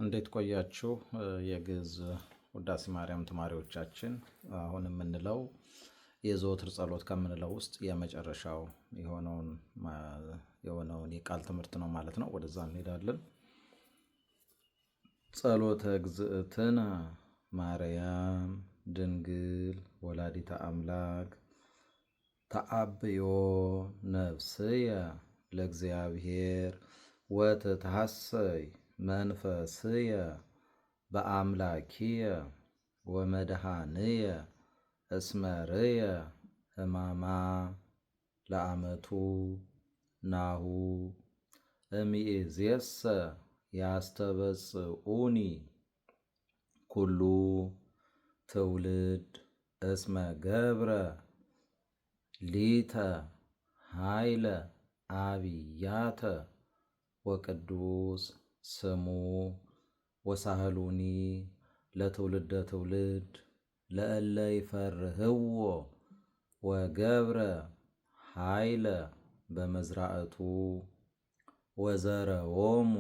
እንዴት ቆያችሁ? የግዕዝ ውዳሴ ማርያም ተማሪዎቻችን፣ አሁን የምንለው የዘወትር ጸሎት ከምንለው ውስጥ የመጨረሻው የሆነውን የቃል ትምህርት ነው ማለት ነው። ወደዛ እንሄዳለን። ጸሎተ እግዝእትነ ማርያም ድንግል ወላዲተ አምላክ ተአብዮ ነፍስየ ለእግዚአብሔር ወትትሐሰይ መንፈስየ በአምላኪየ ወመድኃንየ እስመርየ ሕማማ ለአመቱ ናሁ እምይእዜሰ ያስተበጽኡኒ ኩሉ ትውልድ እስመ ገብረ ሊተ ኃይለ አብያተ ወቅዱስ ስሙ ወሳህሉኒ ለትውልደ ትውልድ ለእለ ይፈርህዎ ወገብረ ኃይለ በመዝራእቱ ወዘረዎሙ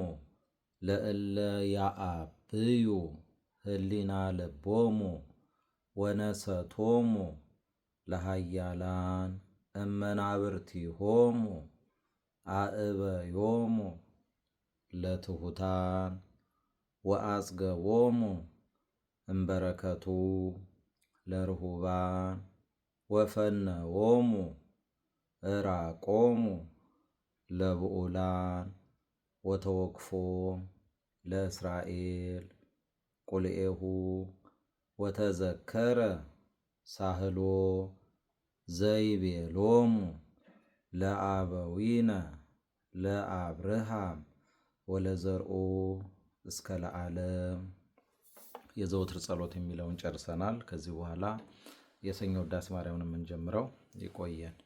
ለእለ ያአብዩ ህሊና ልቦሙ ወነሰቶሙ ለሃያላን እመናብርቲሆሙ አእበዮሙ ለትሑታን ወአጽገቦሙ እምበረከቱ ለርሁባን ወፈነዎሙ እራቆሙ ለብዑላን ወተወክፎ ለእስራኤል ቁልኤሁ ወተዘከረ ሳህሎ ዘይቤሎሙ ለአበዊነ ለአብርሃም ወለዘርኡ እስከ ለዓለም። የዘወትር ጸሎት የሚለውን ጨርሰናል። ከዚህ በኋላ የሰኞ ውዳሴ ማርያምን የምንጀምረው። ይቆየን።